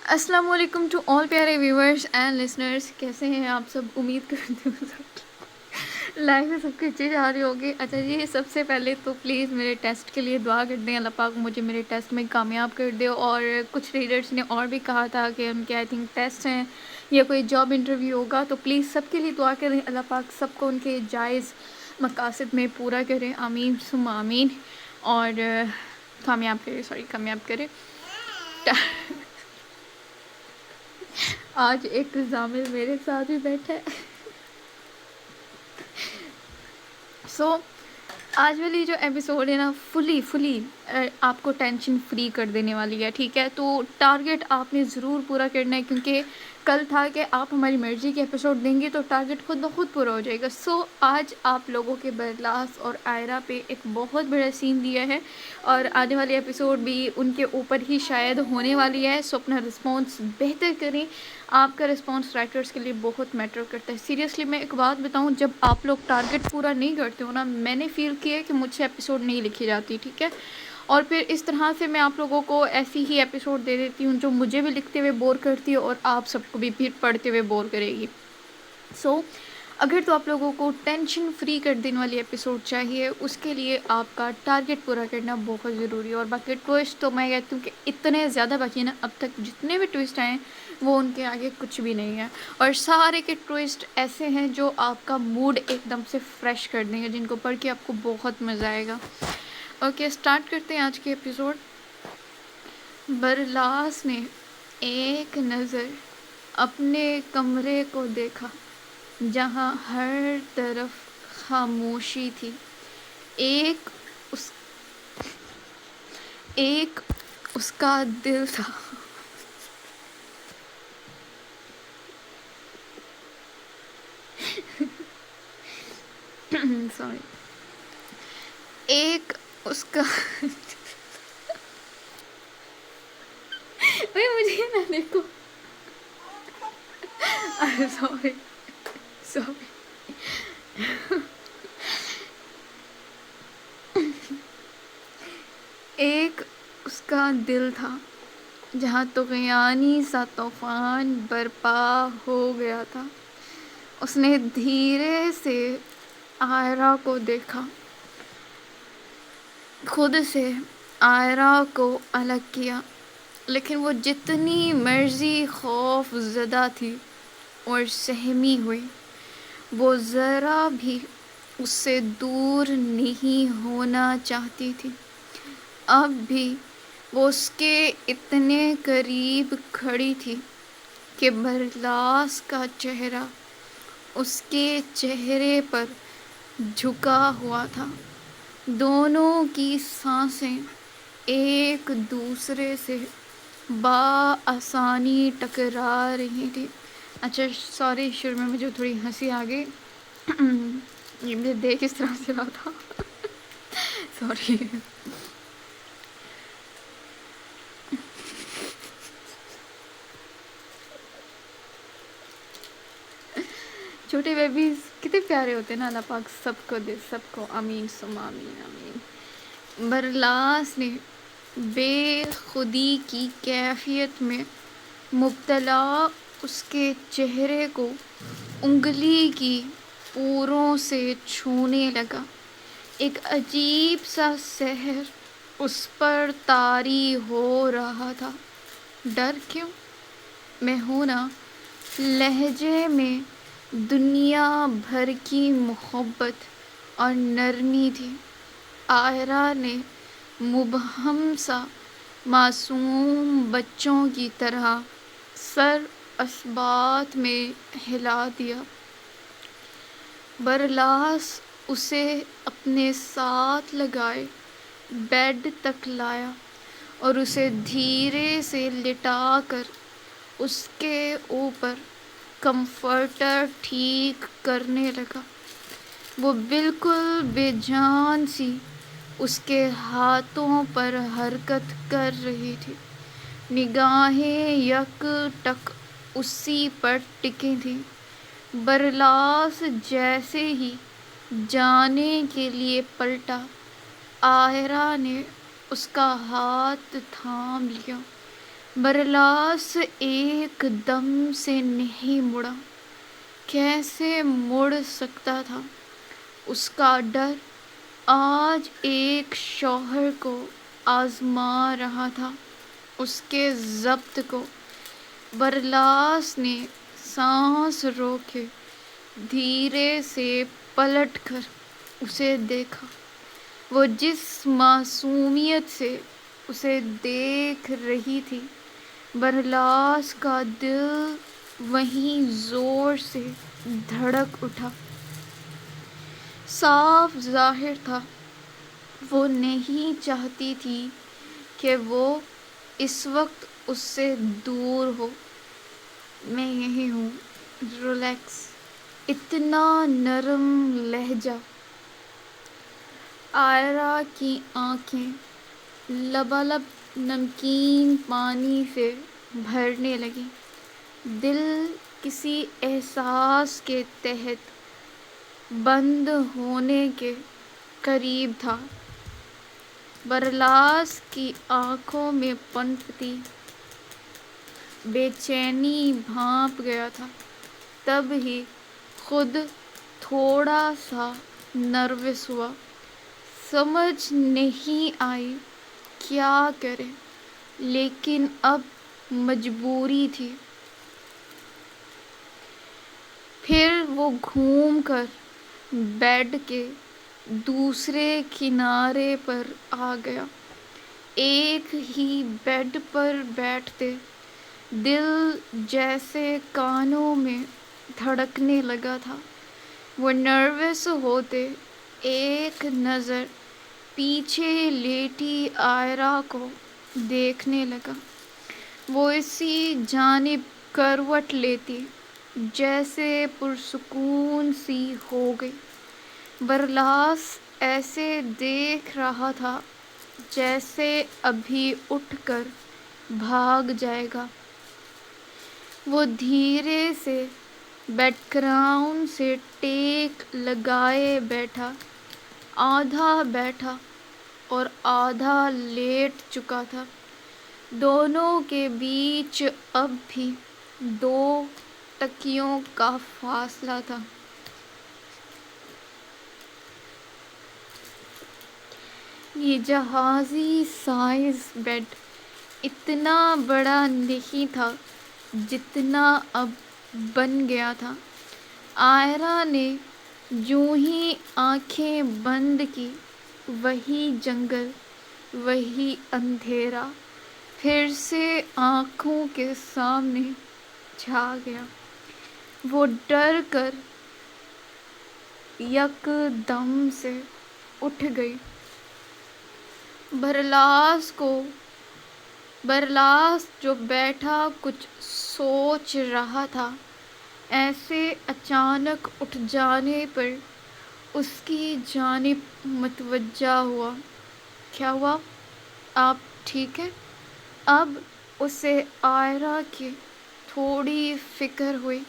السلام علیکم to all پیارے ویورس اینڈ لسنرس. کیسے ہیں آپ سب؟ امید کرتی ہوں سب لائف میں سب کی اچھی جا رہی ہوگی. اچھا جی، سب سے پہلے تو پلیز میرے ٹیسٹ کے لیے دعا کر دیں. اللہ پاک مجھے میرے ٹیسٹ میں کامیاب کر دے. اور کچھ ریڈرس نے اور بھی کہا تھا کہ ان کے آئی تھنک ٹیسٹ ہیں یا کوئی جاب انٹرویو ہوگا، تو پلیز سب کے لیے دعا کریں. اللہ پاک سب کو ان کے جائز مقاصد میں پورا کریں. آمین ثم آمین. اور کامیاب کرے. آج ایک زامل میرے ساتھ بھی بیٹھا ہے. سو آج والی جو ایپیسوڈ ہے نا، فلی آپ کو ٹینشن فری کر دینے والی ہے. ٹھیک ہے، تو ٹارگٹ آپ نے ضرور پورا کرنا ہے، کیونکہ کل تھا کہ آپ ہماری مرضی کے ایپیسوڈ دیں گے تو ٹارگٹ خود بخود پورا ہو جائے گا. سو آج آپ لوگوں کے برلاس اور آئرہ پہ ایک بہت بڑا سین دیا ہے، اور آنے والی ایپیسوڈ بھی ان کے اوپر ہی شاید ہونے والی ہے. سو اپنا رسپانس بہتر کریں. آپ کا رسپانس رائٹرس کے لیے بہت میٹر کرتا ہے. سیریسلی میں ایک بات بتاؤں، جب آپ لوگ ٹارگٹ پورا نہیں کرتے ہو نا، میں نے فیل کیا ہے کہ مجھ سے ایپیسوڈ نہیں لکھی جاتی. ٹھیک ہے، اور پھر اس طرح سے میں آپ لوگوں کو ایسی ہی ایپیسوڈ دے دیتی ہوں جو مجھے بھی لکھتے ہوئے بور کرتی ہے اور آپ سب کو بھی پھر پڑھتے ہوئے بور کرے گی. سو اگر تو آپ لوگوں کو ٹینشن فری کر دینے والی ایپیسوڈ چاہیے، اس کے لیے آپ کا ٹارگٹ پورا کرنا بہت ضروری ہے. اور باقی ٹوسٹ تو میں کہتی ہوں کہ اتنے زیادہ باقی ہیں نا، اب تک جتنے بھی ٹوسٹ آئے ہیں وہ ان کے آگے کچھ بھی نہیں ہے. اور سارے کے ٹوسٹ ایسے ہیں جو آپ کا موڈ ایک دم سے فریش کر دیں گے، جن کو پڑھ کے آپ کو بہت مزہ آئے گا. اوکے، اسٹارٹ کرتے ہیں آج کے ایپیسوڈ. برلاس نے ایک نظر اپنے کمرے کو دیکھا جہاں ہر طرف خاموشی تھی. ایک اس ایک اس کا دل تھا. سوری. ایک اس کا مجھے نہ دیکھو. Sorry sorry. ایک اس کا دل تھا جہاں طغیانی سا طوفان برپا ہو گیا تھا. اس نے دھیرے سے آئرہ کو دیکھا، خود سے آئرہ کو الگ کیا، لیکن وہ جتنی مرضی خوف زدہ تھی اور سہمی ہوئی، وہ ذرا بھی اس سے دور نہیں ہونا چاہتی تھی. اب بھی وہ اس کے اتنے قریب کھڑی تھی کہ برلاس کا چہرہ اس کے چہرے پر جھکا ہوا تھا. دونوں کی سانسیں ایک دوسرے سے بآسانی ٹکرا رہی تھی. اچھا سوری، شروع میں مجھے تھوڑی ہنسی آ گئی. یہ مجھے دیکھ اس طرح سے رہا تھا. سوری. چھوٹے بیبیز کتنے پیارے ہوتے ہیں نا. اللہ پاک سب کو دے، سب کو. آمین ثم آمین آمین. برلاس نے بے خودی کی کیفیت میں مبتلا اس کے چہرے کو انگلی کی پوروں سے چھونے لگا. ایک عجیب سا سحر اس پر طاری ہو رہا تھا. ڈر کیوں؟ میں ہوں نا لہجے میں دنیا بھر کی محبت اور نرمی تھی. آئرہ نے مبہم سا معصوم بچوں کی طرح سر اثبات میں ہلا دیا. برلاس اسے اپنے ساتھ لگائے بیڈ تک لایا اور اسے دھیرے سے لٹا کر اس کے اوپر کمفرٹر ٹھیک کرنے لگا. وہ بالکل بے جان سی اس کے ہاتھوں پر حرکت کر رہی تھی. نگاہیں یک ٹک اسی پر ٹکی تھیں. برلاس جیسے ہی جانے کے لیے پلٹا، آئرہ نے اس کا ہاتھ تھام لیا. برلاس ایک دم سے نہیں مڑا، کیسے مڑ سکتا تھا؟ اس کا ڈر آج ایک شوہر کو آزما رہا تھا، اس کے ضبط کو۔ برلاس نے سانس روکے، دھیرے سے پلٹ کر اسے دیکھا۔ وہ جس معصومیت سے اسے دیکھ رہی تھی، برلاس کا دل وہیں زور سے دھڑک اٹھا۔ صاف ظاہر تھا وہ نہیں چاہتی تھی کہ وہ اس وقت اس سے دور ہو۔ میں یہی ہوں، ریلیکس۔ اتنا نرم لہجہ۔ عائرہ کی آنکھیں لبالب نمکین پانی سے بھرنے لگیں۔ دل کسی احساس کے تحت بند ہونے کے قریب تھا۔ برلاس کی آنکھوں میں پنپتی بے چینی بھاپ گیا تھا، تب ہی خود تھوڑا سا نروس ہوا۔ سمجھ نہیں آئی کیا کرے، لیکن اب مجبوری تھی۔ پھر وہ گھوم کر بیڈ کے دوسرے کنارے پر آ گیا۔ ایک ہی بیڈ پر بیٹھتے دل جیسے کانوں میں دھڑکنے لگا تھا۔ وہ نروس ہوتے ایک نظر پیچھے لیٹی عائرہ کو دیکھنے لگا۔ وہ اسی جانب کروٹ لیتی جیسے پرسکون سی ہو گئی۔ برلاس ایسے دیکھ رہا تھا جیسے ابھی اٹھ کر بھاگ جائے گا۔ وہ دھیرے سے بیڈ گراؤنڈ سے ٹیک لگائے بیٹھا، آدھا بیٹھا اور آدھا لیٹ چکا تھا۔ دونوں کے بیچ اب بھی 2 تکیوں کا فاصلہ تھا۔ یہ جہازی سائز بیڈ اتنا بڑا نہیں تھا جتنا اب بن گیا تھا۔ عائرہ نے جوں ہی آنکھیں بند کی، وہی جنگل، وہی اندھیرا پھر سے آنکھوں کے سامنے چھا گیا۔ وہ ڈر کر یک دم سے اٹھ گئی۔ برلاس جو بیٹھا کچھ سوچ رہا تھا، ایسے اچانک اٹھ جانے پر اس کی جانب متوجہ ہوا۔ کیا ہوا؟ آپ ٹھیک ہیں؟ اب اسے عائرہ کی تھوڑی فکر ہوئی۔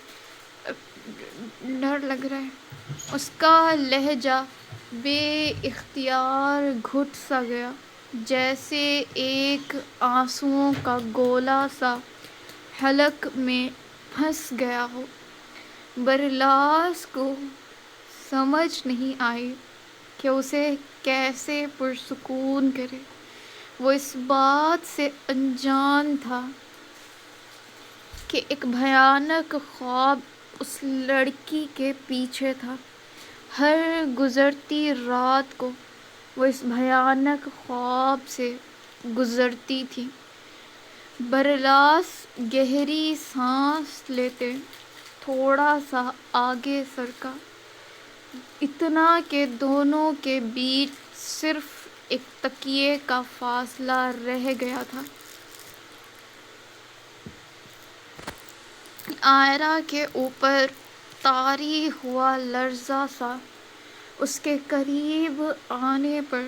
ڈر لگ رہا ہے۔ اس کا لہجہ بے اختیار گھٹ سا گیا، جیسے ایک آنسوؤں کا گولا سا حلق میں پھنس گیا ہو۔ برلاس کو سمجھ نہیں آئی کہ اسے کیسے پرسکون کرے۔ وہ اس بات سے انجان تھا کہ ایک بھیانک خواب اس لڑکی کے پیچھے تھا۔ ہر گزرتی رات کو وہ اس بھیانک خواب سے گزرتی تھی۔ برلاس گہری سانس لیتے تھوڑا سا آگے سرکا، اتنا کہ دونوں کے بیچ صرف ایک تکیے کا فاصلہ رہ گیا تھا۔ عائرہ کے اوپر طاری ہوا لرزہ سا اس کے قریب آنے پر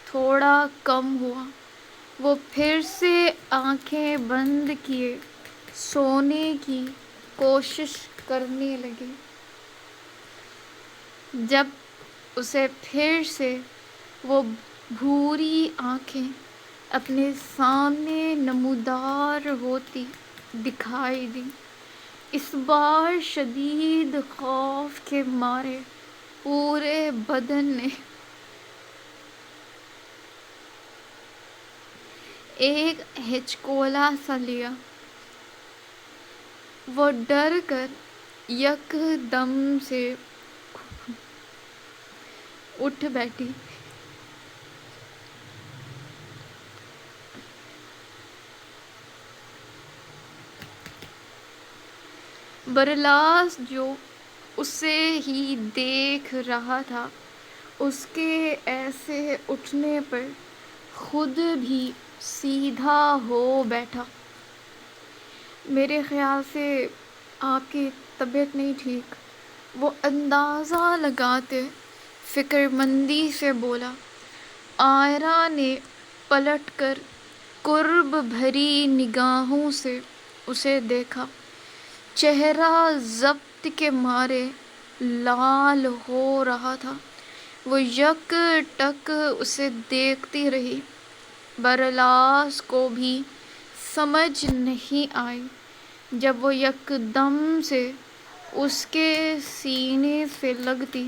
تھوڑا کم ہوا۔ وہ پھر سے آنکھیں بند کیے سونے کی کوشش کرنے لگی۔ جب اسے پھر سے وہ بھوری آنکھیں اپنے سامنے نمودار ہوتی دکھائی دی۔ اس بار شدید خوف کے مارے پورے بدن نے ایک ہچکولا سا لیا۔ وہ ڈر کر یک دم سے اٹھ بیٹھی۔ برلاس جو اسے ہی دیکھ رہا تھا، اس کے ایسے اٹھنے پر خود بھی سیدھا ہو بیٹھا۔ میرے خیال سے آپ کی طبیعت نہیں ٹھیک، وہ اندازہ لگاتے فکر مندی سے بولا۔ عائرہ نے پلٹ کر قرب بھری نگاہوں سے اسے دیکھا۔ چہرہ ضبط کے مارے لال ہو رہا تھا۔ وہ یک ٹک اسے دیکھتی رہی۔ برلاس کو بھی سمجھ نہیں آئی جب وہ یک دم سے اس کے سینے سے لگتی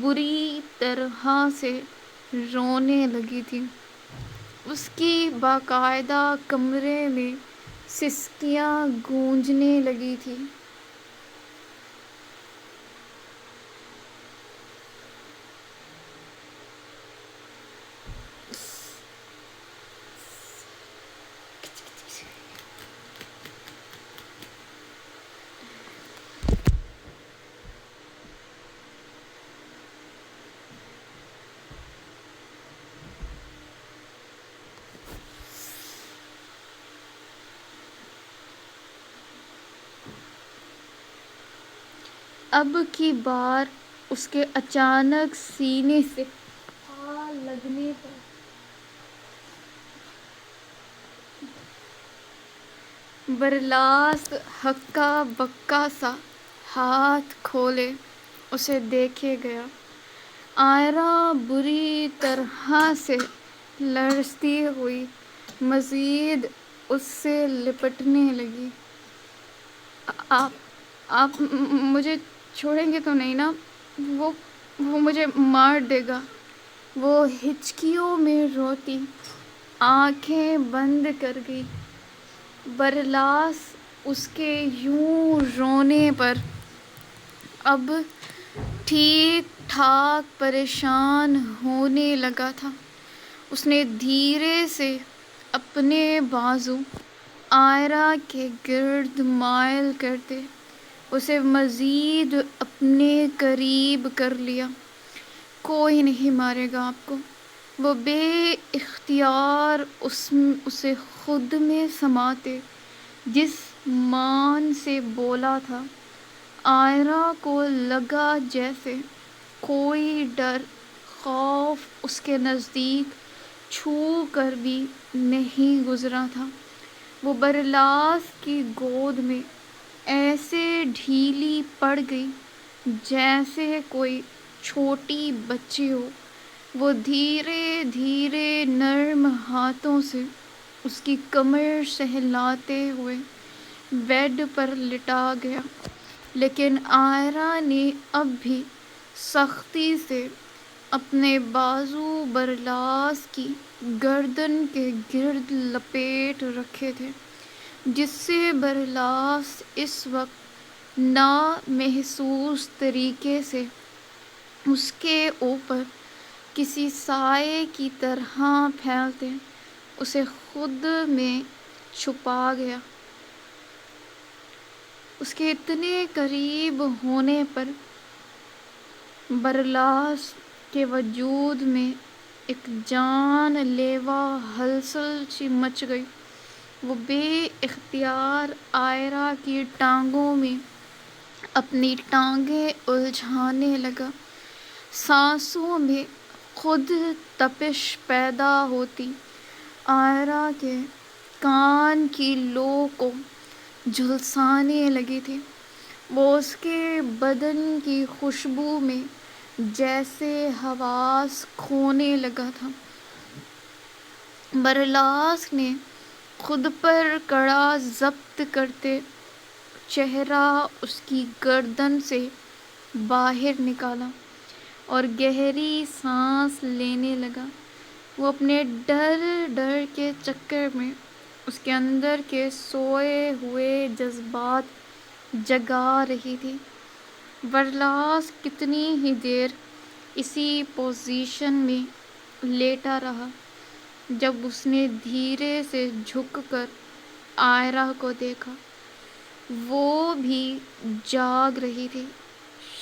بری طرح سے رونے لگی تھی۔ اس کی باقاعدہ کمرے میں سسکیاں گونجنے لگی تھیں۔ اب کی بار اس کے اچانک سینے سے آ لگنے پر برلاس ہکا بکا سا ہاتھ کھولے اسے دیکھے گیا۔ عائرہ بری طرح سے لرزتی ہوئی مزید اس سے لپٹنے لگی۔ آپ مجھے چھوڑیں گے تو نہیں نا؟ وہ مجھے مار دے گا۔ وہ ہچکیوں میں روتی آنکھیں بند کر گئی۔ برلاس اس کے یوں رونے پر اب ٹھیک ٹھاک پریشان ہونے لگا تھا۔ اس نے دھیرے سے اپنے بازو عائرہ کے گرد مائل کرتے اسے مزید اپنے قریب کر لیا۔ کوئی نہیں مارے گا آپ کو، وہ بے اختیار اسے خود میں سماتے جس مان سے بولا تھا۔ عائرہ کو لگا جیسے کوئی ڈر خوف اس کے نزدیک چھو کر بھی نہیں گزرا تھا۔ وہ برلاس کی گود میں ایسے ڈھیلی پڑ گئی جیسے کوئی چھوٹی بچی ہو۔ وہ دھیرے دھیرے نرم ہاتھوں سے اس کی کمر سہلاتے ہوئے بیڈ پر لٹا گیا، لیکن عائرہ نے اب بھی سختی سے اپنے بازو برلاس کی گردن کے گرد لپیٹ رکھے تھے، جس سے برلاس اس وقت نامحسوس طریقے سے اس کے اوپر کسی سائے کی طرح پھیلتے اسے خود میں چھپا گیا۔ اس کے اتنے قریب ہونے پر برلاس کے وجود میں ایک جان لیوا ہلچل سی مچ گئی۔ وہ بے اختیار عائرہ کی ٹانگوں میں اپنی ٹانگیں الجھانے لگا۔ سانسوں میں خود تپش پیدا ہوتی عائرہ کے کان کی لو کو جھلسانے لگی تھی۔ وہ اس کے بدن کی خوشبو میں جیسے حواس کھونے لگا تھا۔ برلاس نے خود پر کڑا ضبط کرتے چہرہ اس کی گردن سے باہر نکالا اور گہری سانس لینے لگا۔ وہ اپنے ڈر کے چکر میں اس کے اندر کے سوئے ہوئے جذبات جگا رہی تھی۔ برلاس کتنی ہی دیر اسی پوزیشن میں لیٹا رہا، جب اس نے دھیرے سے جھک کر آئرہ کو دیکھا۔ وہ بھی جاگ رہی تھی،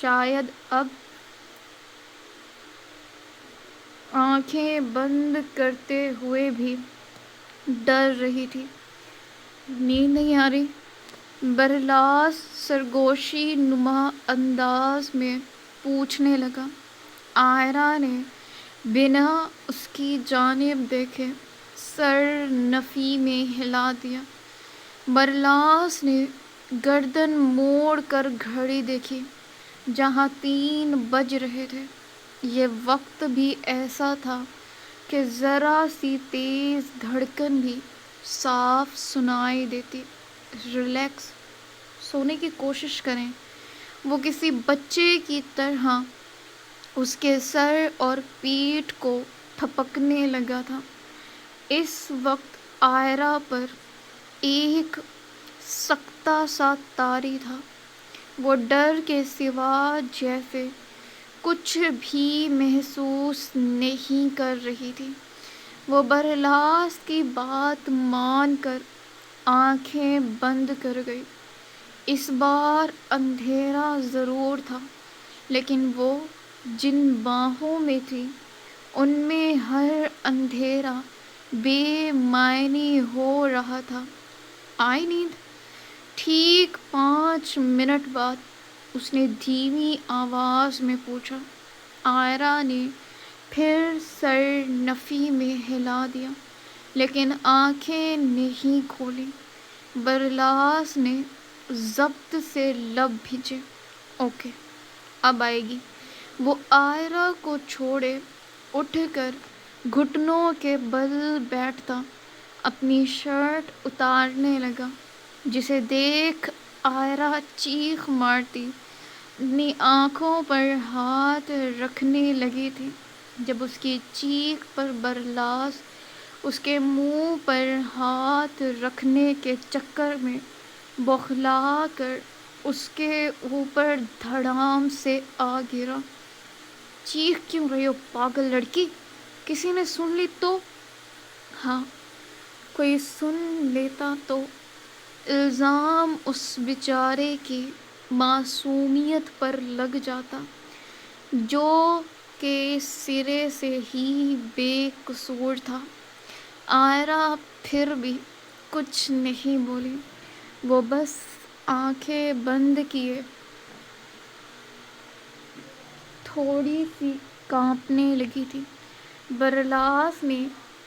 شاید اب آنکھیں بند کرتے ہوئے بھی ڈر رہی تھی۔ نیند نہیں آ رہی؟ برلاس سرگوشی نما انداز میں پوچھنے لگا۔ آئرہ نے بنا اس کی جانب دیکھے سر نفی میں ہلا دیا۔ برلاس نے گردن موڑ کر گھڑی دیکھی، جہاں 3 بج رہے تھے۔ یہ وقت بھی ایسا تھا کہ ذرا سی تیز دھڑکن بھی صاف سنائی دیتی۔ ریلیکس، سونے کی کوشش کریں۔ وہ کسی بچے کی طرح اس کے سر اور پیٹھ کو تھپکنے لگا تھا۔ اس وقت آئرہ پر ایک سکتہ سا طاری تھا۔ وہ ڈر کے سوا جیسے کچھ بھی محسوس نہیں کر رہی تھی۔ وہ برلاس کی بات مان کر آنکھیں بند کر گئی۔ اس بار اندھیرا ضرور تھا، لیکن وہ جن باہوں میں تھی ان میں ہر اندھیرا بے معنی ہو رہا تھا۔ آئی نیند؟ ٹھیک 5 منٹ بعد اس نے دھیمی آواز میں پوچھا۔ آئرہ نے پھر سر نفی میں ہلا دیا، لیکن آنکھیں نہیں کھولیں۔ برلاس نے ضبط سے لب بھینچے۔ اوکے، اب آئے گی۔ وہ آئرہ کو چھوڑے اٹھ کر گھٹنوں کے بل بیٹھتا اپنی شرٹ اتارنے لگا، جسے دیکھ آئرہ چیخ مارتی اپنی آنکھوں پر ہاتھ رکھنے لگی تھی۔ جب اس کی چیخ پر برلاس اس کے منہ پر ہاتھ رکھنے کے چکر میں بوکھلا کر اس کے اوپر دھڑام سے آ گرا۔ چیخ کیوں رہی ہو پاگل لڑکی؟ کسی نے سن لی تو؟ ہاں، کوئی سن لیتا تو الزام اس بیچارے کی معصومیت پر لگ جاتا، جو کہ سرے سے ہی بے قصور تھا۔ آئرہ پھر بھی کچھ نہیں بولی۔ وہ بس آنکھیں بند کیے تھوڑی سی کانپنے لگی تھی۔ برلاس نے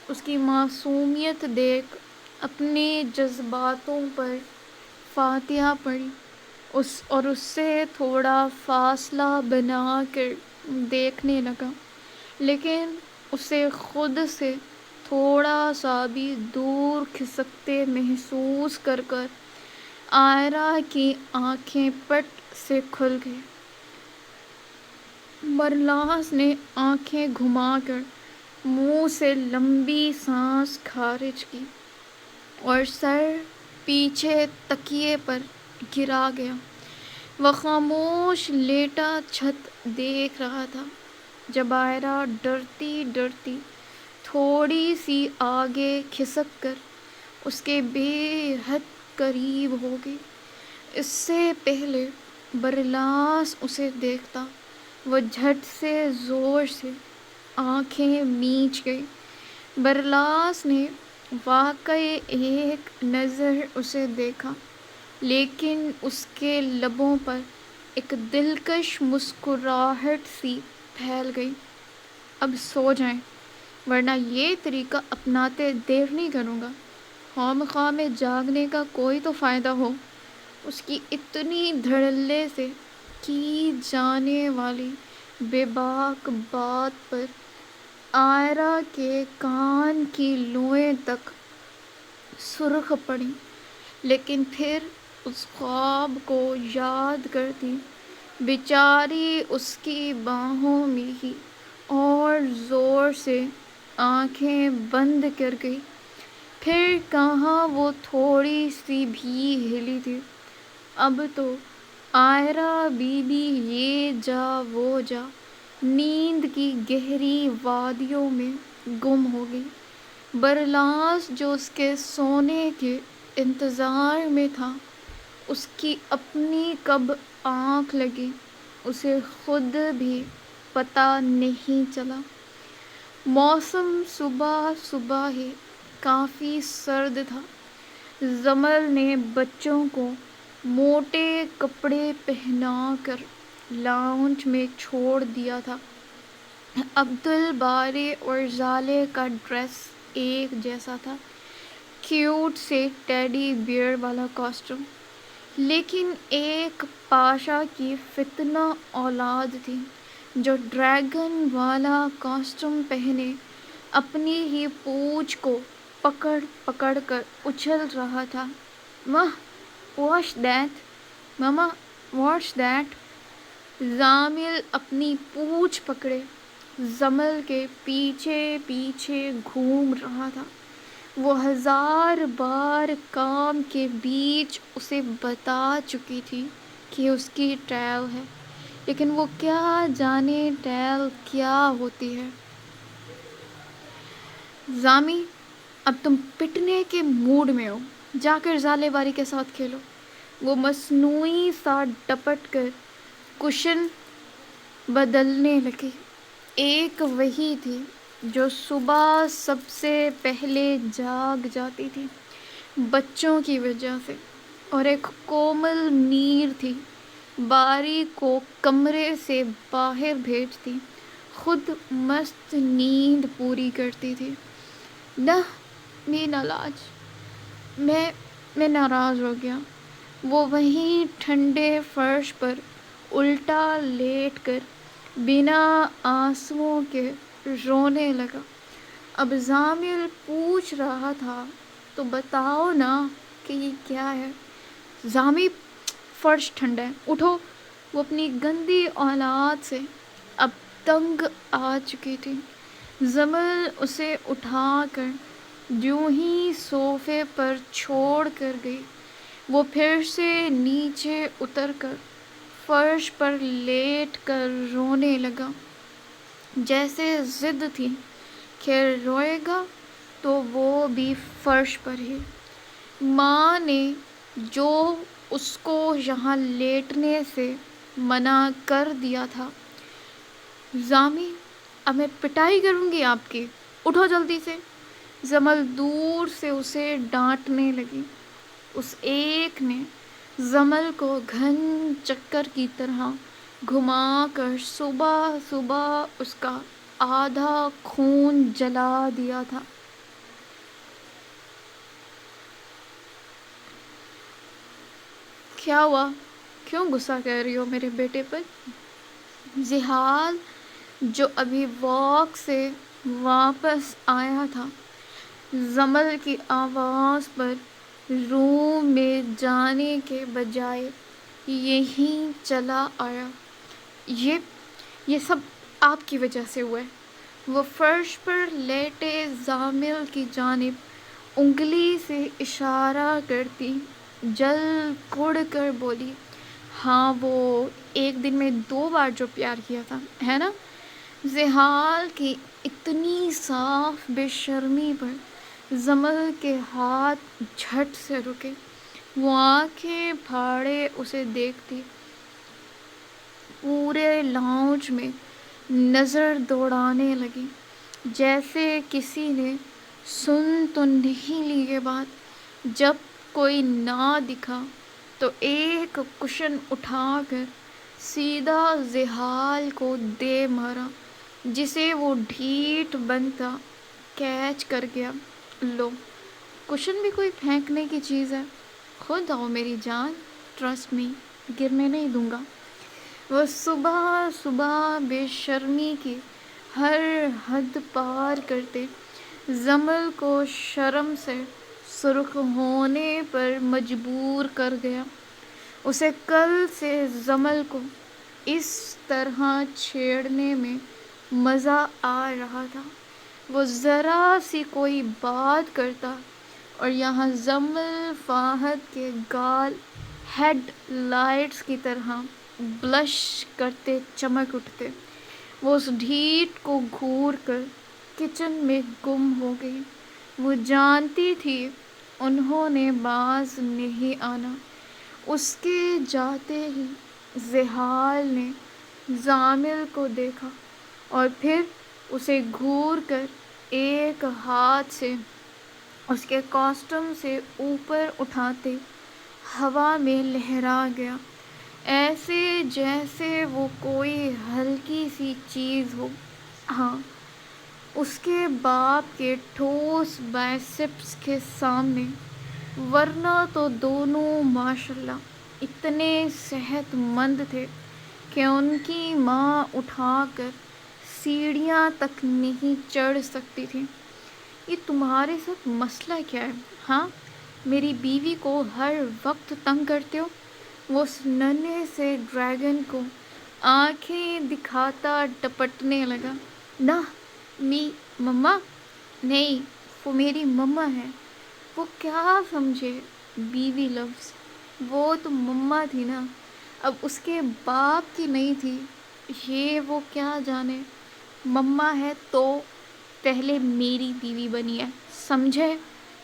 اس کی معصومیت دیکھ اپنے جذباتوں پر فاتحہ پڑھی اور اس سے تھوڑا فاصلہ بنا کر دیکھنے لگا، لیکن اسے خود سے تھوڑا سا بھی دور کھسکتے محسوس کر آئرہ کی آنکھیں پٹ سے کھل گئیں۔ برلاس نے آنکھیں گھما کر منہ سے لمبی سانس خارج کی اور سر پیچھے تکیے پر گرا گیا۔ وہ خاموش لیٹا چھت دیکھ رہا تھا، جب آئرہ ڈرتی ڈرتی تھوڑی سی آگے کھسک کر اس کے بے حد قریب ہو گئی۔ اس سے پہلے برلاس اسے دیکھتا، وہ جھٹ سے زور سے آنکھیں میچ گئی۔ برلاس نے واقعی ایک نظر اسے دیکھا، لیکن اس کے لبوں پر ایک دلکش مسکراہٹ سی پھیل گئی۔ اب سو جائیں، ورنہ یہ طریقہ اپناتے دیر نہیں کروں گا۔ خواہ میں جاگنے کا کوئی تو فائدہ ہو۔ اس کی اتنی دھڑلے سے کی جانے والی بے باک بات پر آئرہ کے کان کی لوئیں تک سرخ پڑی، لیکن پھر اس خواب کو یاد کرتی بیچاری اس کی باہوں میں ہی اور زور سے آنکھیں بند کر گئی۔ پھر کہاں وہ تھوڑی سی بھی ہلی تھی۔ اب تو آئرہ بی بی یہ جا وہ جا نیند کی گہری وادیوں میں گم ہو گئی۔ برلاس جو اس کے سونے کے انتظار میں تھا، اس کی اپنی کب آنکھ لگی اسے خود بھی پتہ نہیں چلا۔ موسم صبح صبح ہی کافی سرد تھا۔ جمل نے بچوں کو موٹے کپڑے پہنا کر لاؤنج میں چھوڑ دیا تھا۔ عبدالباری اور ژالے کا ڈریس ایک جیسا تھا، کیوٹ سے ٹیڈی بیئر والا کاسٹیوم، لیکن ایک پاشا کی فتنہ اولاد تھی جو ڈریگن والا کاسٹیوم پہنے اپنی ہی پونچھ کو پکڑ پکڑ کر اچھل رہا تھا۔ واش دیٹ ماما، واش دیٹ۔ جامل اپنی پونچھ پکڑے جمل کے پیچھے پیچھے گھوم رہا تھا۔ وہ 1000 بار کام کے بیچ اسے بتا چکی تھی کہ اس کی ٹیل ہے، لیکن وہ کیا جانے ٹیل کیا ہوتی ہے۔ زامی، اب تم پٹنے کے موڈ میں ہو، جا کر ژالے باری کے ساتھ کھیلو۔ وہ مصنوعی سا ڈپٹ کر کشن بدلنے لگی۔ ایک وہی تھی جو صبح سب سے پہلے جاگ جاتی تھی بچوں کی وجہ سے، اور ایک کومل میر تھی باری کو کمرے سے باہر بھیجتی، خود مست نیند پوری کرتی تھی۔ نہ میں نالاج، میں ناراض ہو گیا۔ وہ وہیں ٹھنڈے فرش پر الٹا لیٹ کر بنا آنسوؤں کے رونے لگا۔ اب جامل پوچھ رہا تھا تو بتاؤ نا کہ یہ کیا ہے۔ زامی، فرش ٹھنڈا ہے، اٹھو۔ وہ اپنی گندی اولاد سے اب تنگ آ چکی تھی۔ جمل اسے اٹھا کر یوں ہی صوفے پر چھوڑ کر گئی۔ وہ پھر سے نیچے اتر کر فرش پر لیٹ کر رونے لگا، جیسے ضد تھی کہ روئے گا تو وہ بھی فرش پر ہی۔ ماں نے جو اس کو یہاں لیٹنے سے منع کر دیا تھا۔ زامی، اب میں پٹائی کروں گی آپ کی، اٹھو جلدی سے۔ جمل دور سے اسے ڈانٹنے لگی۔ اس ایک نے جمل کو گھن چکر کی طرح گھما کر صبح صبح اس کا آدھا خون جلا دیا تھا۔ کیا ہوا؟ کیوں غصہ کر رہی ہو میرے بیٹے پر؟ جہال، جو ابھی واک سے واپس آیا تھا، جمل کی آواز پر روم میں جانے کے بجائے یہیں چلا آیا۔ یہ سب آپ کی وجہ سے ہوا ہے۔ وہ فرش پر لیٹے جامل کی جانب انگلی سے اشارہ کرتی جل کڑ کر بولی، ہاں وہ ایک دن میں 2 بار جو پیار کیا تھا، ہے نا؟ جہال کی اتنی صاف بے شرمی پر جمل کے ہاتھ جھٹ سے رکے۔ وہ آنکھیں پھاڑے اسے دیکھتی، پورے لاؤنج میں نظر دوڑانے لگی، جیسے کسی نے سن تو نہیں لی یہ بات۔ جب کوئی نہ دکھا تو ایک کشن اٹھا کر سیدھا جہال کو دے مارا، جسے وہ ڈھیٹ بنتا کیچ کر گیا۔ لو، کشن بھی کوئی پھینکنے کی چیز ہے، خود آؤ میری جان، ٹرسٹ می، گرنے نہیں دوں گا۔ وہ صبح صبح بے شرمی کی ہر حد پار کرتے زمل کو شرم سے سرخ ہونے پر مجبور کر گیا۔ اسے کل سے زمل کو اس طرح چھیڑنے میں مزہ آ رہا تھا۔ وہ ذرا سی کوئی بات کرتا اور یہاں زمل فہد کے گال ہیڈ لائٹس کی طرح بلش کرتے چمک اٹھتے۔ وہ اس ڈھیٹ کو گھور کر کچن میں گم ہو گئی۔ وہ جانتی تھی انہوں نے باز نہیں آنا۔ اس کے جاتے ہی زحال نے زامل کو دیکھا اور پھر اسے گھور کر ایک ہاتھ سے اس کے کاسٹم سے اوپر اٹھاتے ہوا میں لہرا گیا، ایسے جیسے وہ کوئی ہلکی سی چیز ہو۔ ہاں، اس کے باپ کے ٹھوس بائسپس کے سامنے، ورنہ تو دونوں ماشاءاللہ اتنے صحت مند تھے کہ ان کی ماں اٹھا کر سیڑھیاں تک نہیں چڑھ سکتی تھی۔ یہ تمہارے ساتھ مسئلہ کیا ہے؟ ہاں، میری بیوی کو ہر وقت تنگ کرتے ہو۔ وہ اس ننھے سے ڈریگن کو آنکھیں دکھاتا ڈپٹنے لگا۔ نہ مما، نہیں، وہ میری مما ہے۔ وہ کیا سمجھے بیوی لفظ، وہ تو مما تھی نا، اب اس کے باپ کی نہیں تھی۔ یہ وہ کیا جانے، مما ہے تو پہلے میری بیوی بنی ہے، سمجھے؟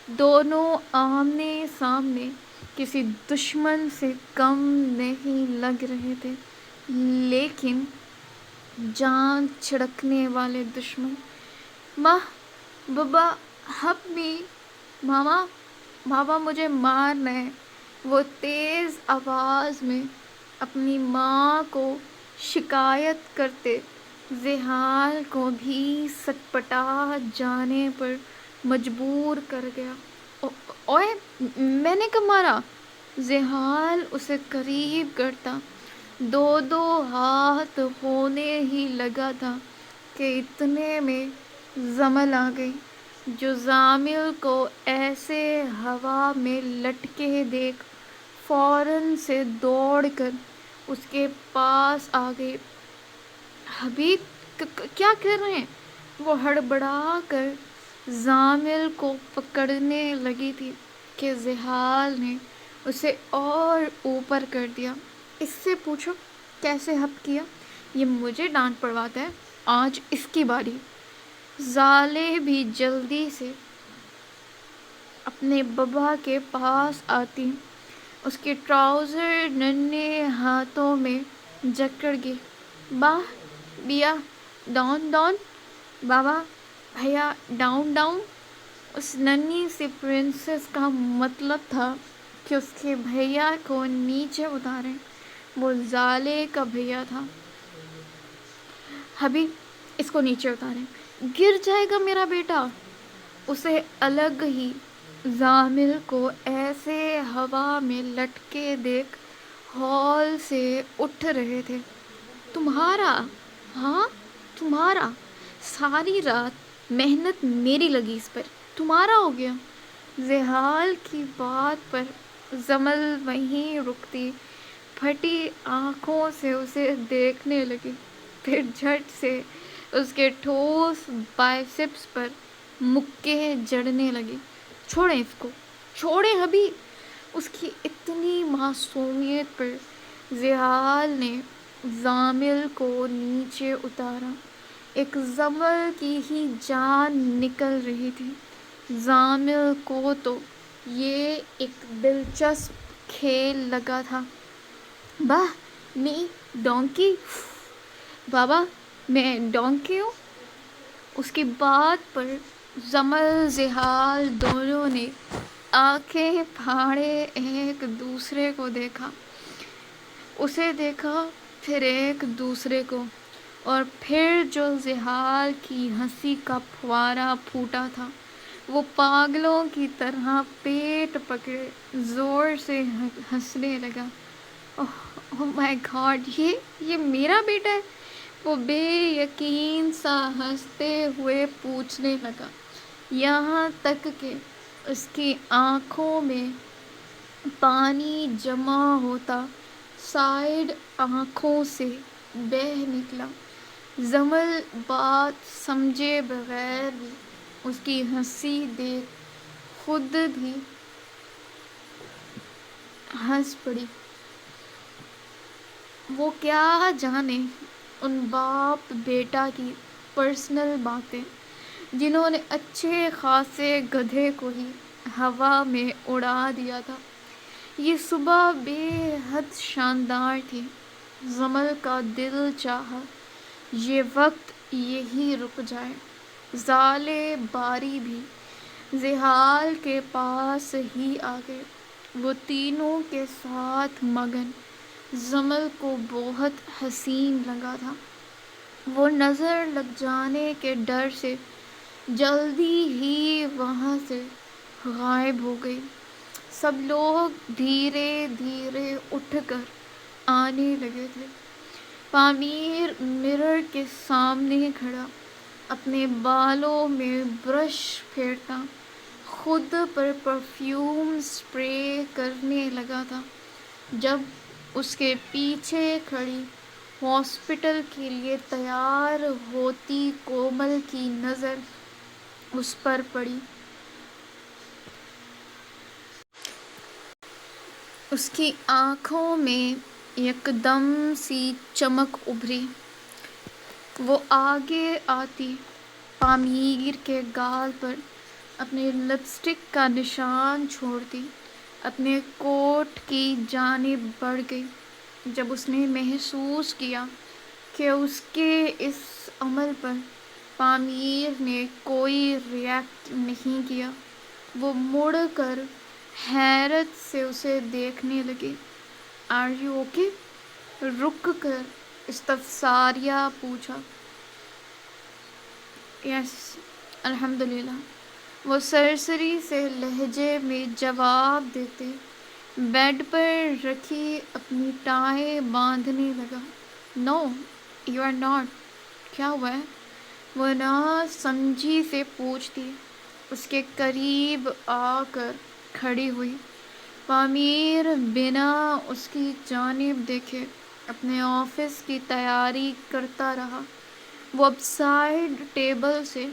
دونوں آمنے سامنے کسی دشمن سے کم نہیں لگ رہے تھے، لیکن جان چھڑکنے والے دشمن۔ ماں، بابا، ہب می، ماما، بابا مجھے مار رہے ہیں۔ وہ تیز آواز میں اپنی ماں کو شکایت کرتے زحال کو بھی سٹپٹا جانے پر مجبور کر گیا۔ اوئے، میں نے کب مارا؟ زحال اسے قریب کرتا دو دو ہاتھ ہونے ہی لگا تھا کہ اتنے میں زمل آ گئی، جو زامل کو ایسے ہوا میں لٹکے دیکھ فوراً سے دوڑ کر اس کے پاس آ گئی۔ حبیب، کیا کر رہے ہیں؟ وہ ہڑبڑا کر زامل کو پکڑنے لگی تھی کہ زحال نے اسے اور اوپر کر دیا۔ اس سے پوچھو کیسے ہب کیا، یہ مجھے ڈانٹ پڑواتا ہے، آج اس کی باری۔ زالے بھی جلدی سے اپنے بابا کے پاس آتی، اس کے ٹراؤزر ننھے ہاتھوں میں جکڑ گئی۔ بیا، ڈاؤن ڈاؤن، بابا، بھیا، ڈاؤن ڈاؤن۔ اس ننھی سی پرنسس کا مطلب تھا کہ اس کے بھیا کو نیچے اتاریں۔ وہ زالے کا بھیا تھا۔ حبیب، اس کو نیچے اتاریں، گر جائے گا میرا بیٹا۔ اسے الگ ہی زامل کو ایسے ہوا میں لٹکے دیکھ ہال سے اٹھ رہے تھے۔ تمہارا؟ ہاں، تمہارا۔ ساری رات محنت میری لگی اس پر، تمہارا ہو گیا۔ زحال کی بات پر زمل وہیں رکتی پھٹی آنکھوں سے اسے دیکھنے لگی، پھر جھٹ سے اس کے ٹھوس بائسپس پر مکے جڑنے لگی۔ چھوڑیں اس کو، چھوڑیں حبیب۔ اس کی اتنی معصومیت پر زحال نے زامل کو نیچے اتارا۔ ایک زمل کی ہی جان نکل رہی تھی۔ زامل کو تو یہ ایک دلچسپ کھیل لگا تھا۔ ڈونکی، بابا، میں ڈونکی ہوں؟ اس کی بات پر زمل زحال دونوں نے آنکھیں پھاڑے ایک دوسرے کو دیکھا، اسے دیکھا، پھر ایک دوسرے کو، اور پھر جو زحال کی ہنسی کا پھوارا پھوٹا تھا، وہ پاگلوں کی طرح پیٹ پکڑے زور سے ہنسنے لگا۔ اوہ مائی گاڈ، یہ میرا بیٹا ہے، وہ بے یقین سا ہنستے ہوئے پوچھنے لگا، یہاں تک کہ اس کی آنکھوں میں پانی جمع ہوتا سائیڈ آنکھوں سے بہہ نکلا۔ جمل بات سمجھے بغیر بھی اس کی ہنسی دیکھ خود بھی ہنس پڑی۔ وہ کیا جانے ان باپ بیٹا کی پرسنل باتیں، جنہوں نے اچھے خاصے گدھے کو ہی ہوا میں اڑا دیا تھا۔ یہ صبح بے حد شاندار تھی۔ جمل کا دل چاہا یہ وقت یہی رک جائے۔ ژالے باری بھی زحال کے پاس ہی آ گئے۔ وہ تینوں کے ساتھ مگن۔ جمل کو بہت حسین لگا تھا۔ وہ نظر لگ جانے کے ڈر سے جلدی ہی وہاں سے غائب ہو گئی۔ سب لوگ دھیرے دھیرے اٹھ کر آنے لگے تھے۔ پامیر مرر کے سامنے کھڑا اپنے بالوں میں برش پھیرتا خود پر پرفیوم اسپرے کرنے لگا تھا، جب اس کے پیچھے کھڑی ہاسپٹل کے لیے تیار ہوتی کومل کی نظر اس پر پڑی۔ اس کی آنکھوں میں یکدم سی چمک ابھری۔ وہ آگے آتی پامیر کے گال پر اپنے لپسٹک کا نشان چھوڑتی اپنے کوٹ کی جانب بڑھ گئی۔ جب اس نے محسوس کیا کہ اس کے اس عمل پر پامیر نے کوئی ریئیکٹ نہیں کیا، وہ مڑ کر حیرت سے اسے دیکھنے لگی۔ "Are you okay?" رک کر استفساریہ پوچھا۔ "یس، الحمدللہ" وہ سرسری سے لہجے میں جواب دیتے بیڈ پر رکھی اپنی ٹائی باندھنے لگا۔ "نو، یو آر ناٹ۔ کیا ہوا ہے؟" وہ نا سمجھی سے پوچھتی اس کے قریب آ کر کھڑی ہوئی۔ پامیر بنا اس کی جانب دیکھے اپنے آفس کی تیاری کرتا رہا۔ وہ اب سائیڈ ٹیبل سے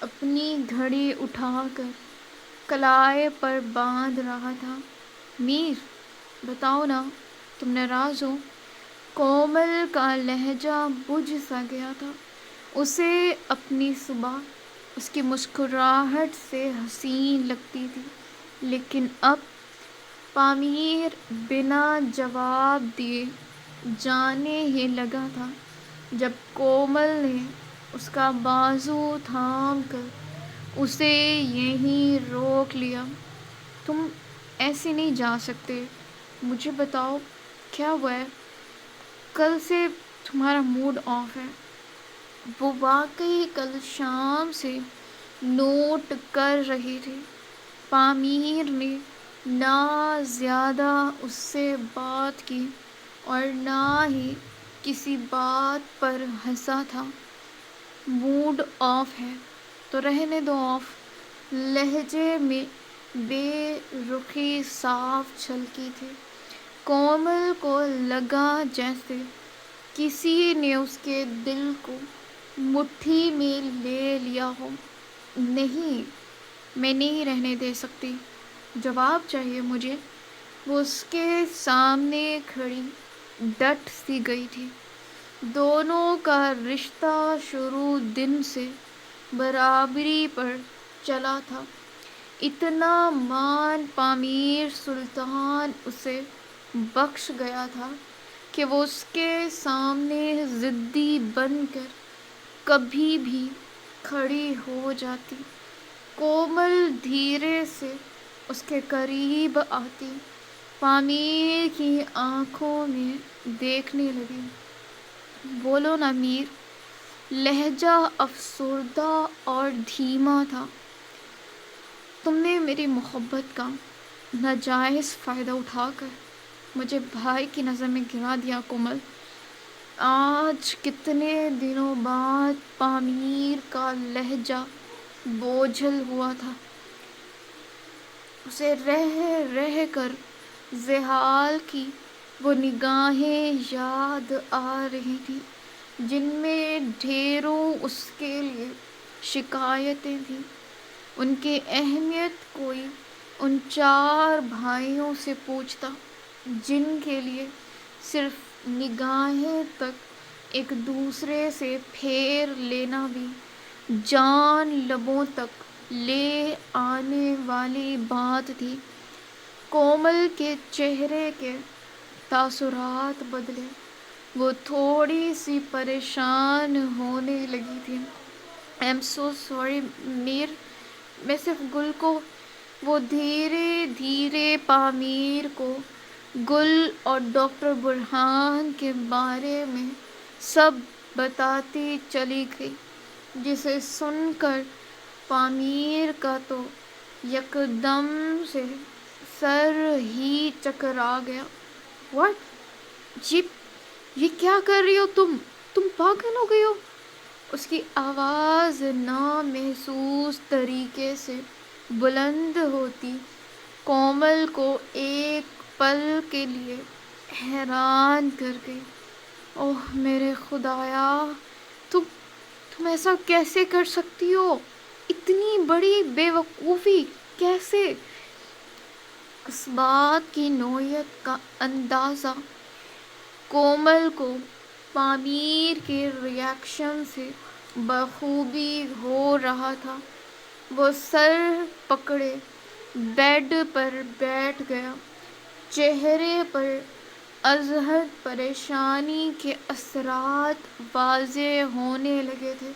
اپنی گھڑی اٹھا کر کلائی پر باندھ رہا تھا۔ "میر، بتاؤ نا، تم ناراض ہو؟" کومل کا لہجہ بجھ سا گیا تھا۔ اسے اپنی صبح اس کی مسکراہٹ سے حسین لگتی تھی، لیکن اب پامیر بنا جواب دیے جانے ہی لگا تھا جب کومل نے اس کا بازو تھام کر اسے یہیں روک لیا۔ "تم ایسے نہیں جا سکتے، مجھے بتاؤ کیا ہوا ہے؟ کل سے تمہارا موڈ آف ہے." وہ واقعی کل شام سے نوٹ کر رہی تھی۔ پامیر نے نہ زیادہ اس سے بات کی اور نہ ہی کسی بات پر ہنسا تھا۔ "موڈ آف ہے تو رہنے دو آف"۔ لہجے میں بے رخی صاف جھلکی تھی۔ کومل کو لگا جیسے کسی نے اس کے دل کو مٹھی میں لے لیا ہو۔ "نہیں، میں نہیں رہنے دے سکتی، جواب چاہیے مجھے"۔ وہ اس کے سامنے کھڑی ڈٹ سی گئی تھی۔ دونوں کا رشتہ شروع دن سے برابری پر چلا تھا۔ اتنا مان پامیر سلطان اسے بخش گیا تھا کہ وہ اس کے سامنے ضدی بن کر کبھی بھی کھڑی ہو جاتی۔ کومل دھیرے سے اس کے قریب آتی پامیر کی آنکھوں میں دیکھنے لگی۔ "بولو نا میر"۔ لہجہ افسردہ اور دھیما تھا۔ "تم نے میری محبت کا ناجائز فائدہ اٹھا کر مجھے بھائی کی نظر میں گرا دیا کومل۔ آج کتنے دنوں بعد پامیر کا لہجہ بوجھل ہوا تھا، اسے رہ رہ کر زحال کی وہ نگاہیں یاد آ رہی تھیں جن میں ڈھیروں اس کے لیے شکایتیں تھیں۔ ان کی اہمیت کوئی ان 4 بھائیوں سے پوچھتا جن کے لیے صرف نگاہیں تک ایک دوسرے سے پھیر لینا بھی جان لبوں تک لے آنے والی بات تھی۔ کومل کے چہرے کے تاثرات بدلے، وہ تھوڑی سی پریشان ہونے لگی تھی۔ آئی ایم سو سوری میر، میں صرف گل کو، وہ دھیرے دھیرے پامیر کو گل اور ڈاکٹر برہان کے بارے میں سب بتاتی چلی گئی، جسے سن کر پامیر کا تو یکدم سے سر ہی چکرا گیا۔ واٹ؟ یہ کیا کر رہی ہو تم پاگل ہو گئی ہو؟ اس کی آواز نامحسوس طریقے سے بلند ہوتی کومل کو ایک پل کے لیے حیران کر گئی۔ اوہ میرے خدایا، تم ایسا کیسے کر سکتی ہو؟ اتنی بڑی بے وقوفی کیسے؟ اس بات کی نوعیت کا اندازہ کومل کو پامیر کے ریاکشن سے بخوبی ہو رہا تھا۔ وہ سر پکڑے بیڈ پر بیٹھ گیا، چہرے پر ازحد پریشانی کے اثرات واضح ہونے لگے تھے۔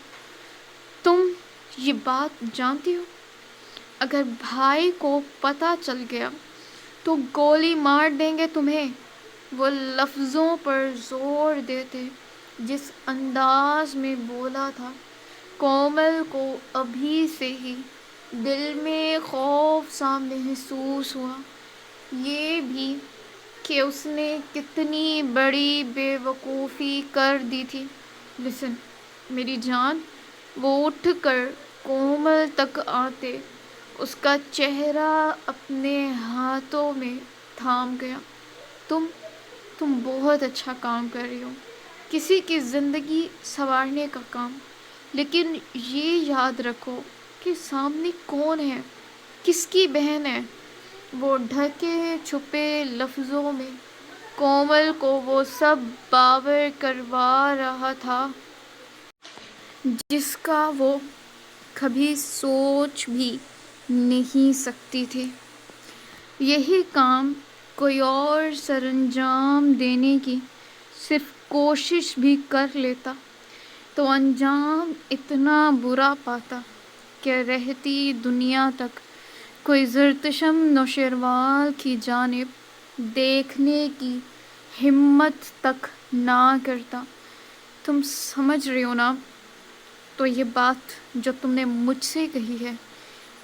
تم یہ بات جانتی ہو؟ اگر بھائی کو پتہ چل گیا تو گولی مار دیں گے تمہیں۔ وہ لفظوں پر زور دیتے جس انداز میں بولا تھا، کومل کو ابھی سے ہی دل میں خوف سا محسوس ہوا، یہ بھی کہ اس نے کتنی بڑی بے وقوفی کر دی تھی۔ لسن میری جان، وہ اٹھ کر کومل تک آتے اس کا چہرہ اپنے ہاتھوں میں تھام گیا۔ تم بہت اچھا کام کر رہی ہو، کسی کی زندگی سنوارنے کا کام، لیکن یہ یاد رکھو کہ سامنے کون ہے، کس کی بہن ہے۔ وہ ڈھکے چھپے لفظوں میں کومل کو وہ سب باور کروا رہا تھا جس کا وہ کبھی سوچ بھی نہیں سکتی تھی۔ یہی کام کوئی اور سر انجام دینے کی صرف کوشش بھی کر لیتا تو انجام اتنا برا پاتا کہ رہتی دنیا تک کوئی زرتشم نوشیروال کی جانب دیکھنے کی ہمت تک نہ کرتا۔ تم سمجھ رہی ہو نا؟ تو یہ بات جو تم نے مجھ سے کہی ہے،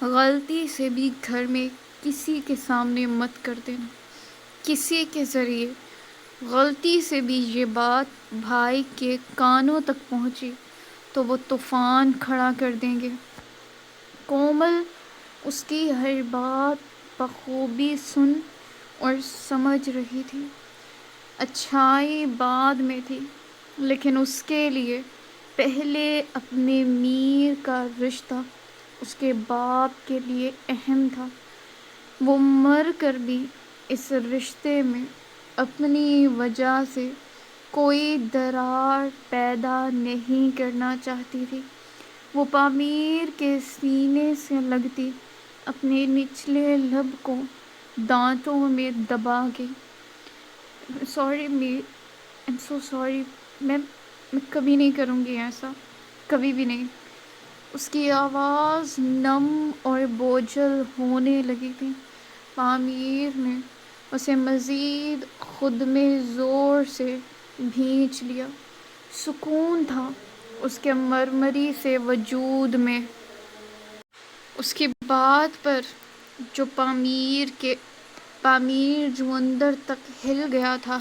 غلطی سے بھی گھر میں کسی کے سامنے مت کر دینا۔ کسی کے ذریعے غلطی سے بھی یہ بات بھائی کے کانوں تک پہنچی تو وہ طوفان کھڑا کر دیں گے۔ کومل اس کی ہر بات بخوبی سن اور سمجھ رہی تھی۔ اچھائی بعد میں تھی، لیکن اس کے لیے پہلے اپنے میر کا رشتہ اس کے باپ کے لیے اہم تھا۔ وہ مر کر بھی اس رشتے میں اپنی وجہ سے کوئی درار پیدا نہیں کرنا چاہتی تھی۔ وہ پامیر کے سینے سے لگتی اپنے نچلے لب کو دانتوں میں دبا گئی۔ Sorry Mir, I'm so sorry، میں کبھی نہیں کروں گی ایسا، کبھی بھی نہیں۔ اس کی آواز نم اور بوجھل ہونے لگی تھی۔ پامیر نے اسے مزید خود میں زور سے بھینچ لیا۔ سکون تھا اس کے مرمری سے وجود میں۔ اس کی بات پر جو پامیر جو اندر تک ہل گیا تھا،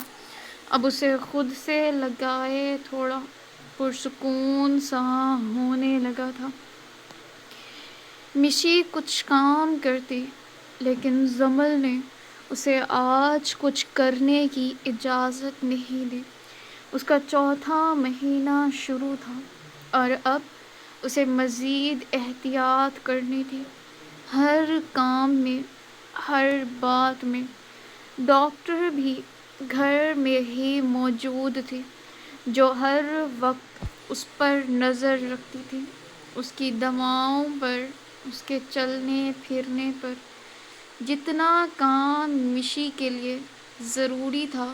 اب اسے خود سے لگائے تھوڑا پرسکون سا ہونے لگا تھا۔ مشی کچھ کام کرتی، لیکن زمل نے اسے آج کچھ کرنے کی اجازت نہیں دی۔ اس کا چوتھا مہینہ شروع تھا اور اب اسے مزید احتیاط کرنی تھی، ہر کام میں، ہر بات میں۔ ڈاکٹر بھی گھر میں ہی موجود تھی، جو ہر وقت اس پر نظر رکھتی تھی، اس کی دواؤں پر، اس کے چلنے پھرنے پر۔ جتنا کام مشی کے لیے ضروری تھا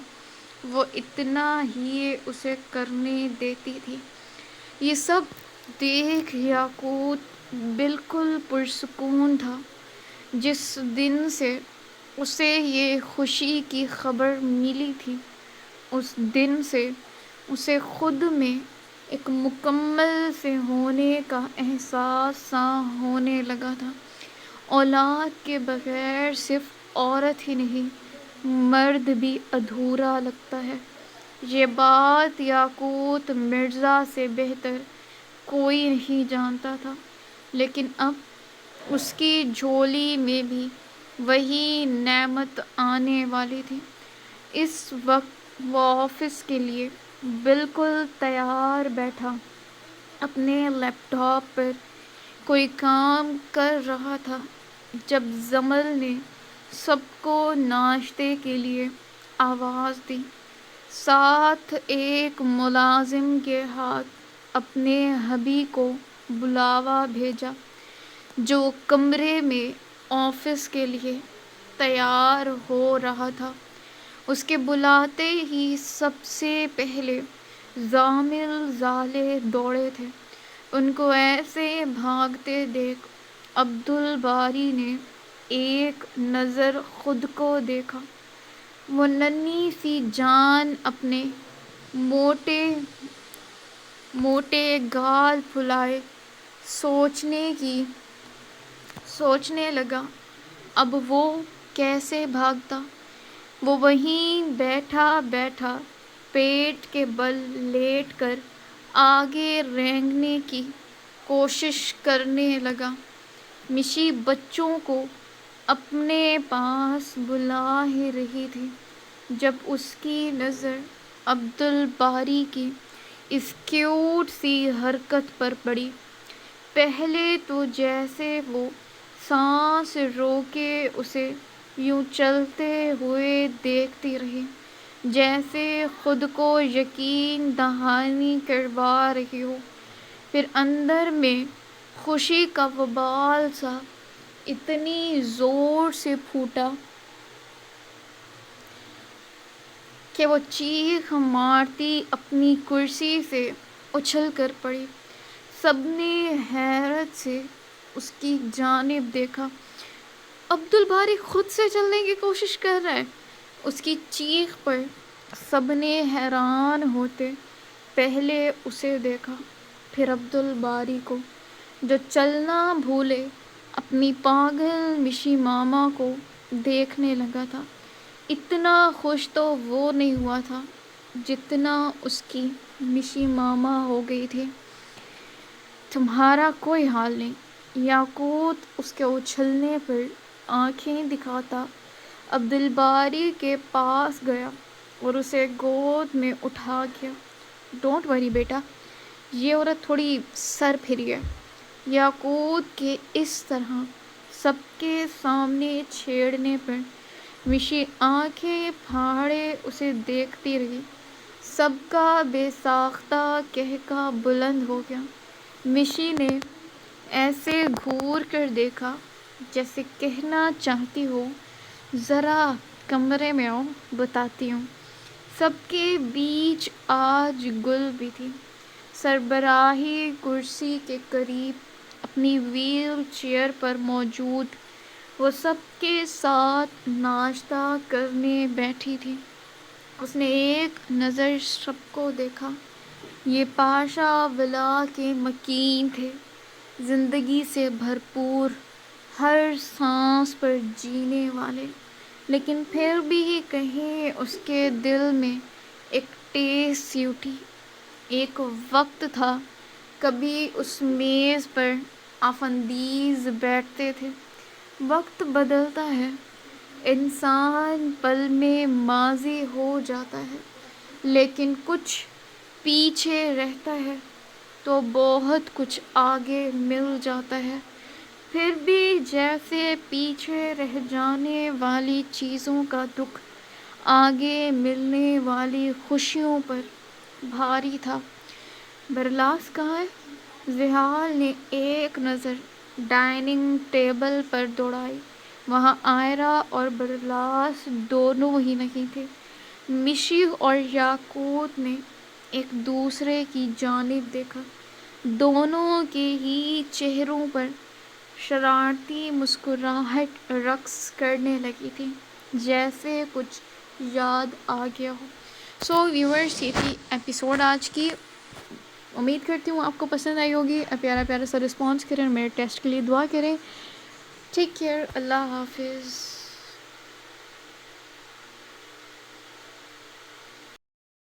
وہ اتنا ہی اسے کرنے دیتی تھی۔ یہ سب دیکھ یاقوت بالکل پرسکون تھا۔ جس دن سے اسے یہ خوشی کی خبر ملی تھی، اس دن سے اسے خود میں ایک مکمل سے ہونے کا احساس سا ہونے لگا تھا۔ اولاد کے بغیر صرف عورت ہی نہیں، مرد بھی ادھورا لگتا ہے۔ یہ بات یاقوت مرزا سے بہتر کوئی نہیں جانتا تھا، لیکن اب اس کی جھولی میں بھی وہی نعمت آنے والی تھی۔ اس وقت وہ آفس کے لیے بالکل تیار بیٹھا اپنے لیپ ٹاپ پر کوئی کام کر رہا تھا، جب زمل نے سب کو ناشتے کے لیے آواز دی۔ ساتھ ایک ملازم کے ہاتھ اپنے حبی کو بلاوا بھیجا، جو کمرے میں آفس کے لیے تیار ہو رہا تھا۔ اس کے بلاتے ہی سب سے پہلے زامل زالے دوڑے تھے۔ ان کو ایسے بھاگتے دیکھ عبدالباری نے ایک نظر خود کو دیکھا۔ وہ ننھی سی جان اپنے موٹے موٹے گال پھلائے سوچنے لگا، اب وہ کیسے بھاگتا؟ وہ وہیں بیٹھا بیٹھا پیٹ کے بل لیٹ کر آگے رینگنے کی کوشش کرنے لگا۔ مشی بچوں کو اپنے پاس بلا ہی رہی تھی، جب اس کی نظر عبدالباری کی اس کیوٹ سی حرکت پر پڑی۔ پہلے تو جیسے وہ سانس روکے اسے یوں چلتے ہوئے دیکھتی رہی، جیسے خود کو یقین دہانی کروا رہی ہو۔ پھر اندر میں خوشی کا وبال سا اتنی زور سے پھوٹا کہ وہ چیخ مارتی اپنی کرسی سے اچھل کر پڑی۔ سب نے حیرت سے اس کی جانب دیکھا۔ عبدالباری خود سے چلنے کی کوشش کر رہا ہے۔ اس کی چیخ پر سب نے حیران ہوتے پہلے اسے دیکھا، پھر عبدالباری کو، جو چلنا بھولے اپنی پاگل مشی ماما کو دیکھنے لگا تھا۔ اتنا خوش تو وہ نہیں ہوا تھا جتنا اس کی مشی ماما ہو گئی تھی۔ تمہارا کوئی حال نہیں۔ یاقوت اس کے اچھلنے پر آنکھیں دکھاتا عبدالباری کے پاس گیا اور اسے گود میں اٹھا گیا۔ ڈونٹ وری بیٹا، یہ عورت تھوڑی سر پھری ہے۔ یاقوت کے اس طرح سب کے سامنے چھیڑنے پر مشی آنکھیں پھاڑے اسے دیکھتی رہی۔ سب کا بے ساختہ قہقہ بلند ہو گیا۔ مشی نے ایسے گھور کر دیکھا جیسے کہنا چاہتی ہو، ذرا کمرے میں آؤ، بتاتی ہوں۔ سب کے بیچ آج گل بھی تھی۔ سربراہی کرسی کے قریب اپنی ویل چیئر پر موجود وہ سب کے ساتھ ناشتہ کرنے بیٹھی تھی۔ اس نے ایک نظر سب کو دیکھا۔ یہ پاشا ولا کے مکین تھے، زندگی سے بھرپور، ہر سانس پر جینے والے، لیکن پھر بھی کہیں اس کے دل میں ایک ٹیسٹ سی اٹھی. ایک وقت تھا کبھی اس میز پر آفندیز بیٹھتے تھے. وقت بدلتا ہے، انسان پل میں ماضی ہو جاتا ہے، لیکن کچھ پیچھے رہتا ہے تو بہت کچھ آگے مل جاتا ہے. پھر بھی جیسے پیچھے رہ جانے والی چیزوں کا دکھ آگے ملنے والی خوشیوں پر بھاری تھا. برلاس کہاں ہے؟ زحال نے ایک نظر ڈائننگ ٹیبل پر دوڑائی. وہاں آئرہ اور برلاس دونوں ہی نہیں تھے. مشی اور یاقوت نے ایک دوسرے کی جانب دیکھا. دونوں کے ہی چہروں پر شرارتی مسکراہٹ رقص کرنے لگی تھی، جیسے کچھ یاد آ گیا ہو. سو ویورس، یہ تھی ایپیسوڈ آج کی. امید کرتی ہوں آپ کو پسند آئی ہوگی. پیارا پیارا سا رسپانس کریں، میرے ٹیسٹ کے لیے دعا کریں. Take care. اللہ حافظ.